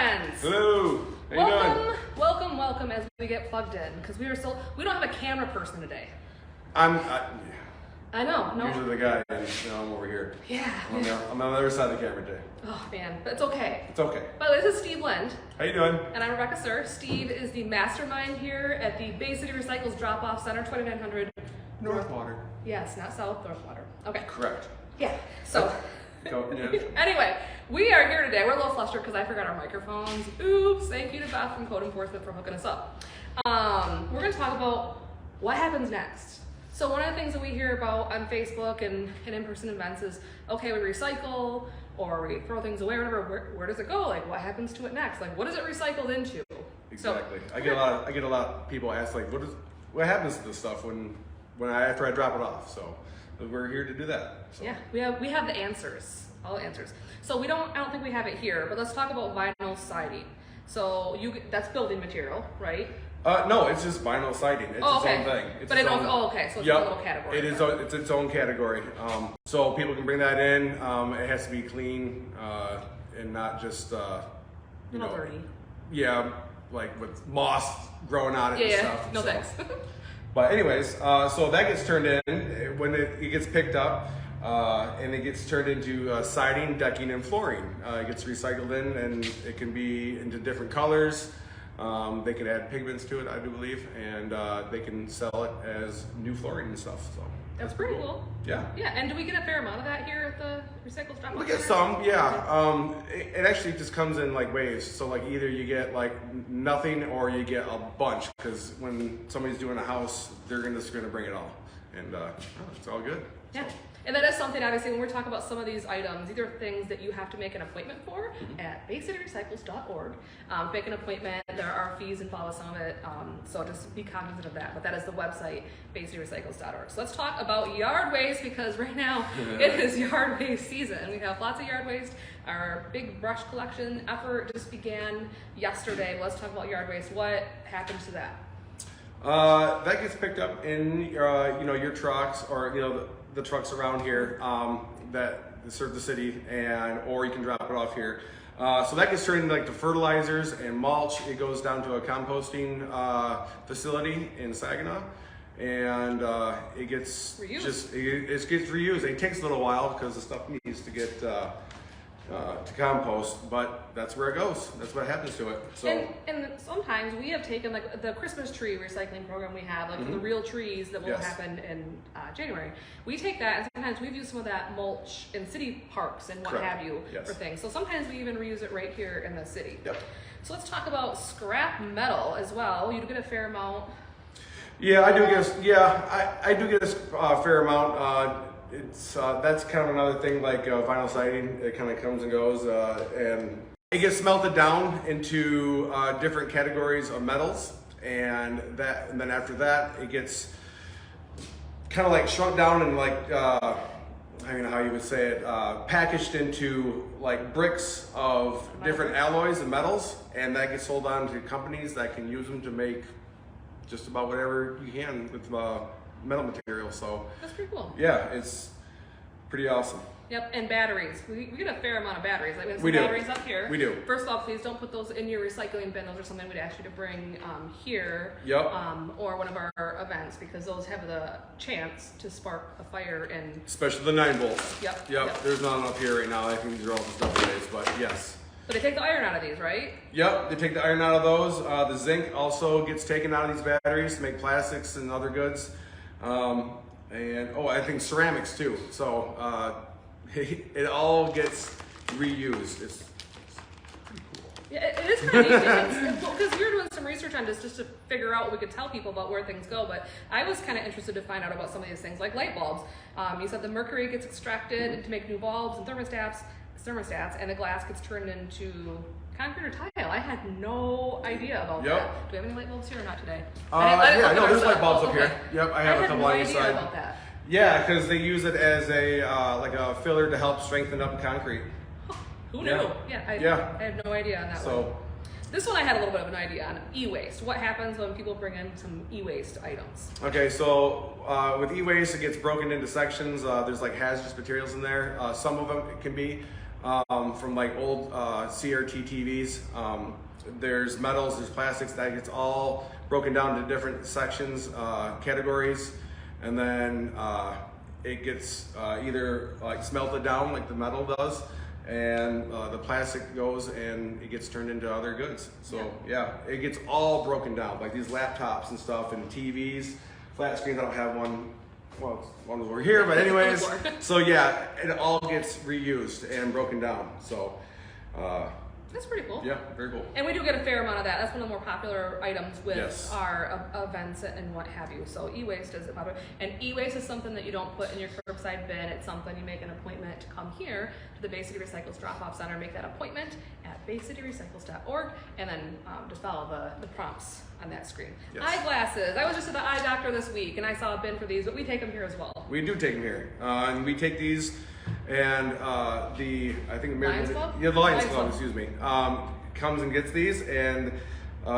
friends. Hello. How you doing? Welcome as we get plugged in because we don't have a camera person today. I know. No. Usually the guy, and I'm over here. Yeah. I'm on the other side of the camera today. Oh man, but it's okay. It's okay. But this is Steve Lind. How you doing? And I'm Rebecca Sir. Steve is the mastermind here at the Bay City Recycles Drop-Off Center, 2900 Northwater. Yes, not South, Northwater. Okay. Correct. Yeah. So. Anyway, we are here today. We're a little flustered because I forgot our microphones. Oops. Thank you to Beth from Code Enforcement for hooking us up. We're going to talk about what happens next. So one of the things that we hear about on Facebook and in-person events is, okay, we recycle or we throw things away or whatever. Where does it go? Like, what happens to it next? Like, what is it recycled into? Exactly. So, I get a lot of people ask, like, what happens to this stuff after I drop it off? So we're here to do that. So. Yeah, we have the answers, all the answers. So I don't think we have it here, but let's talk about vinyl siding. So that's building material, right? No, it's just vinyl siding. It's its own thing. So it's a little category. It's its own category. So people can bring that in. It has to be clean and not just dirty. Yeah, like with moss growing on it and stuff. No thanks. But anyways, so that gets turned in when it gets picked up, and it gets turned into siding, decking, and flooring. It gets recycled in, and it can be into different colors. They can add pigments to it, I do believe, and they can sell it as new flooring and stuff. So that's pretty cool. Yeah. Yeah, and do we get a fair amount of that here at the Recycles Drop-Off? We get some, yeah. It actually just comes in like waves. So like either you get like nothing or you get a bunch, because when somebody's doing a house, they're just gonna bring it all, and it's all good. Yeah. So. And that is something, obviously, when we're talking about some of these items, these are things that you have to make an appointment for at baycityrecycles.org. Make an appointment. There are fees involved with some of it, so just be cognizant of that. But that is the website, baycityrecycles.org. So let's talk about yard waste, because right now it is yard waste season. We have lots of yard waste. Our big brush collection effort just began yesterday. Let's talk about yard waste. What happens to that? That gets picked up in your trucks, or the trucks around here that serve the city, or you can drop it off here. So that gets turned into like the fertilizers and mulch. It goes down to a composting facility in Saginaw, and it gets reused. It gets reused. It takes a little while because the stuff needs to get to compost, but that's where it goes. That's what happens to it. So and sometimes we have taken like the Christmas tree recycling program we have, like for the real trees that will happen in January. We take that, and sometimes we've used some of that mulch in city parks and what have you for things. So sometimes we even reuse it right here in the city. Yep. So let's talk about scrap metal as well. You get a fair amount. Yeah, I do get. I do get a fair amount. That's kind of another thing, like vinyl siding. It kind of comes and goes, and it gets melted down into different categories of metals, and then after that, it gets kind of like shrunk down and like I don't know how you would say it, packaged into like bricks of different alloys and metals, and that gets sold on to companies that can use them to make just about whatever you can with metal material. So that's pretty cool. Yeah, it's pretty awesome. Yep, and batteries. We get a fair amount of batteries. Like we have some we do. batteries up here. We do. First of all, please don't put those in your recycling bin. Those are something we'd ask you to bring here. Yep. Or one of our events, because those have the chance to spark a fire in. Especially the 9 volts. Yep. There's none up here right now. I think these are all the stuff days, but yes. But they take the iron out of these, right? Yep, they take the iron out of those. The zinc also gets taken out of these batteries to make plastics and other goods. And I think ceramics too. So it all gets reused. It's pretty cool. Yeah, it is kind of neat. Because we were doing some research on this just to figure out what we could tell people about where things go. But I was kind of interested to find out about some of these things, like light bulbs. You said the mercury gets extracted to make new bulbs and thermostats, and the glass gets turned into concrete or tile. I had no idea about that. Do we have any light bulbs here or not today? There's light bulbs up here. Yep, I have a couple on each side. About that. Yeah, because they use it as a like a filler to help strengthen up concrete. Who knew? Yeah, I had no idea on that one. This one I had a little bit of an idea on. E-waste. What happens when people bring in some e-waste items? Okay, so with e-waste, it gets broken into sections. There's like hazardous materials in there. Some of them it can be. from like old CRT TVs. There's metals, there's plastics, that gets all broken down to different sections, categories, and then it gets either like smelted down like the metal does, and the plastic goes and it gets turned into other goods. So yeah, it gets all broken down, like these laptops and stuff and TVs, flat screens. I don't have one. Well, one was over here, but anyways. So yeah, it all gets reused and broken down. So that's pretty cool. Yeah, very cool. And we do get a fair amount of that. That's one of the more popular items with Yes. our events and what have you. So e-waste is popular. And e-waste is something that you don't put in your curbside bin. It's something you make an appointment to come here to the Bay City Recycles Drop-Off Center, make that appointment at baycityrecycles.org, and then just follow the prompts on that screen. Yes. Eyeglasses. I was just at the eye doctor this week, and I saw a bin for these, but we take them here as well. We do take them here, and we take these, and I think Lions Club? Yeah, the Lions Lions Club. Club. Excuse me. Comes and gets these and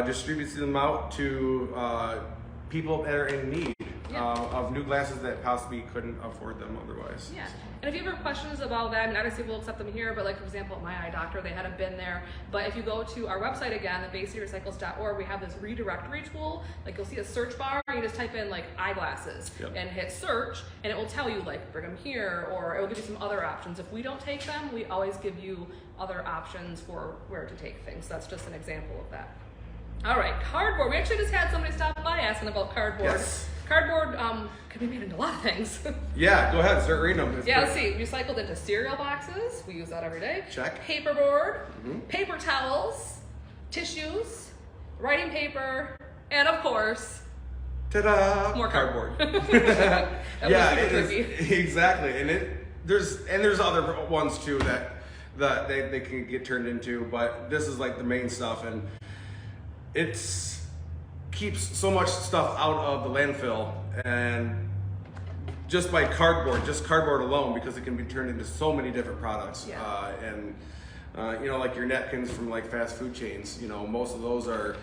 distributes them out to people that are in need of new glasses that possibly couldn't afford them otherwise. Yeah, and if you have questions about that, I mean, obviously we'll accept them here, but like for example, at my eye doctor, they had a bin there. But if you go to our website again, the baycityrecycles.org, we have this redirectory tool. Like you'll see a search bar, and you just type in like eyeglasses and hit search, and it will tell you like bring them here, or it will give you some other options. If we don't take them, we always give you other options for where to take things. That's just an example of that. All right, cardboard. We actually just had somebody stop by asking about cardboard. Yes. Cardboard can be made into a lot of things. Yeah, go ahead, start reading them. Let's see. Recycled into cereal boxes. We use that every day. Check. Paperboard, paper towels, tissues, writing paper, and of course, ta-da! more cardboard. Yeah, it is, exactly. And there's other ones too that they can get turned into, but this is like the main stuff, and it's keeps so much stuff out of the landfill, and just by cardboard alone, because it can be turned into so many different products. Like your napkins from like fast food chains, most of those are,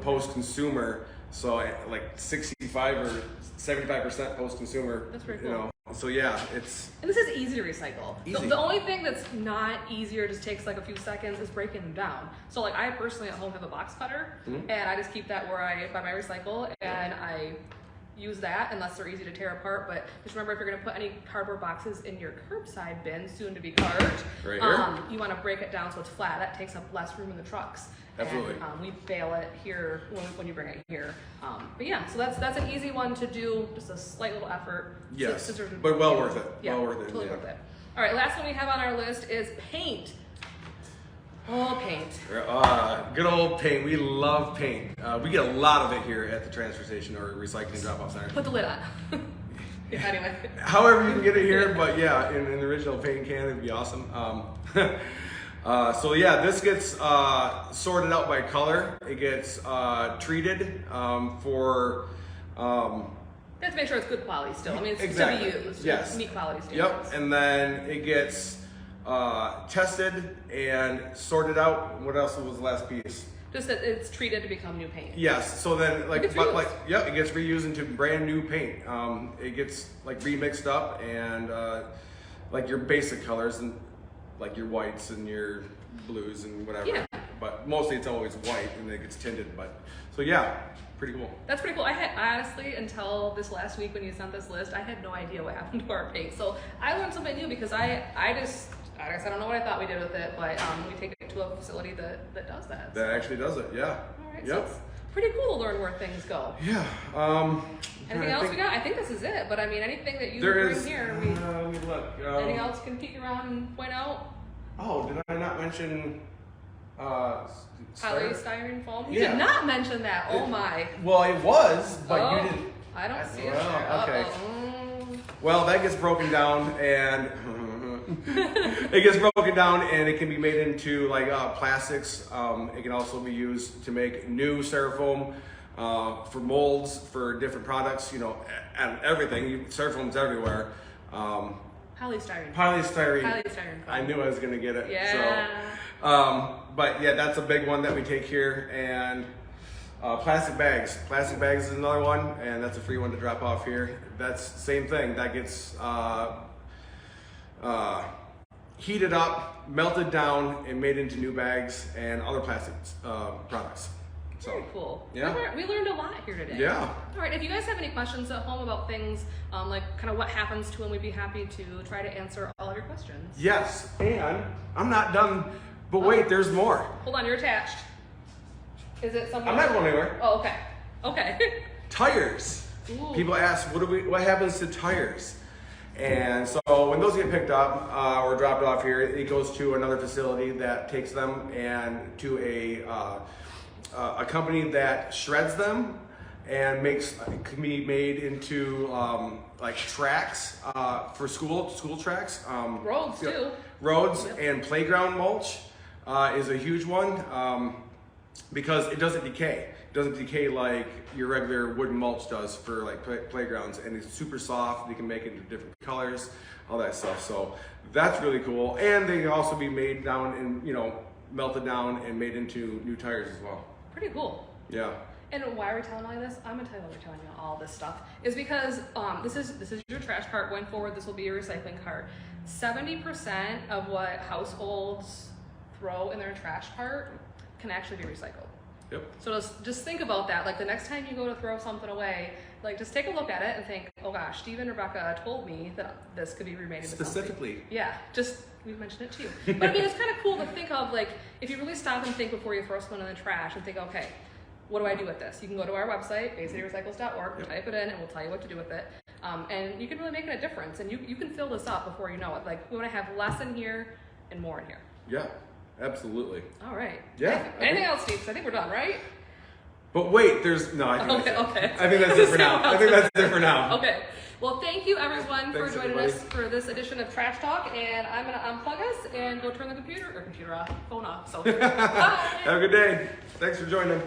post-consumer, so like 65 or 75% post-consumer. That's pretty cool. So yeah, it's... And this is easy to recycle. Easy. The only thing that's not easier, just takes like a few seconds, is breaking them down. So like I personally at home have a box cutter, and I just keep that where I buy my recycle, and I use that unless they're easy to tear apart. But just remember, if you're going to put any cardboard boxes in your curbside bin, soon to be carved, right here, you want to break it down so it's flat. That takes up less room in the trucks. Absolutely. And we bale it here when you bring it here. But yeah, so that's an easy one to do. Just a slight little effort. Yes, but well worth it. Yeah, well worth it. Totally worth it. All right, last one we have on our list is paint. Oh, paint. Good old paint. We love paint. We get a lot of it here at the transfer station or recycling drop-off center. Put the lid on. Anyway. However you can get it here, but yeah, in the original paint can, it'd be awesome. So yeah, this gets sorted out by color. It gets treated for... You have to make sure it's good quality still. I mean, it's exactly. to be used. Yes. Meet quality standards. Yep, and then it gets tested and sorted out. What else was the last piece? Just that it's treated to become new paint. Yes, so then it gets reused into brand new paint. It gets like remixed up, and like your basic colors, and like your whites and your blues and whatever. Yeah. But mostly it's always white, and it gets tinted. But so yeah, pretty cool. That's pretty cool. I had honestly, until this last week when you sent this list, I had no idea what happened to our paint. So I learned something new, because I don't know what I thought we did with it, but we take it to a facility that does that. That actually does it, yeah. All right, Yep. so it's pretty cool to learn where things go. Yeah. Anything else we got? I think this is it, but I mean, anything that you bring here, we look. anything else you can peek around and point out? Oh, did I not mention Polystyrene foam? You Yeah. did not mention that. Oh my. Well, it was, but you didn't. I don't see it. Well, okay. Uh-oh. Well, that gets broken down, and it can be made into like plastics. It can also be used to make new styrofoam for molds for different products. And everything. Styrofoam's everywhere. Polystyrene. Polystyrene. Foam. I knew I was gonna get it. Yeah. So, but yeah, that's a big one that we take here, and plastic bags. Plastic bags is another one, and that's a free one to drop off here. That's the same thing. That gets heated up, melted down, and made into new bags and other plastic products. So, very cool. Yeah. We learned a lot here today. Yeah. All right, if you guys have any questions at home about things, like kind of what happens to them, we'd be happy to try to answer all of your questions. Yes, and I'm not done, but wait, there's more. Hold on, you're attached. Is it something? I'm not going anywhere. Oh, okay. Okay. Tires. Ooh. People ask, what happens to tires? And so when those get picked up or dropped off here, it goes to another facility that takes them and to a company that shreds them and can be made into like tracks for school tracks. Roads too. Roads Yep. and playground mulch is a huge one because it doesn't decay. It doesn't decay like your regular wooden mulch does for like playgrounds, and it's super soft. You can make it into different colors, all that stuff. So that's really cool. And they can also be made down and melted down and made into new tires as well. Pretty cool. Yeah. And why are we telling all this? I'm gonna tell you why we're telling you all this stuff. Is because this is your trash cart going forward. This will be your recycling cart. 70% of what households throw in their trash cart can actually be recycled. Yep. So just think about that. Like the next time you go to throw something away, like just take a look at it and think, oh gosh, Steve and Rebecca told me that this could be remade into Specifically. something. Yeah, we've mentioned it too. But I mean, it's kind of cool to think of, like, if you really stop and think before you throw something in the trash and think, okay, what do I do with this? You can go to our website, baycityrecycles.org, Yep. type it in, and we'll tell you what to do with it. And you can really make it a difference. And you can fill this up before you know it. Like, we want to have less in here and more in here. Yeah, absolutely. All right. Yeah. Anything else, Steve? 'Cause I think we're done, right? But wait, there's no. I think Okay, that's it. okay. I think that's it for now. I think that's it for now. Okay. Well, thank you everyone for Thanks, joining everybody. us for this edition of Trash Talk. And I'm going to unplug us and go turn the computer off, phone off. So, bye. Have a good day. Thanks for joining.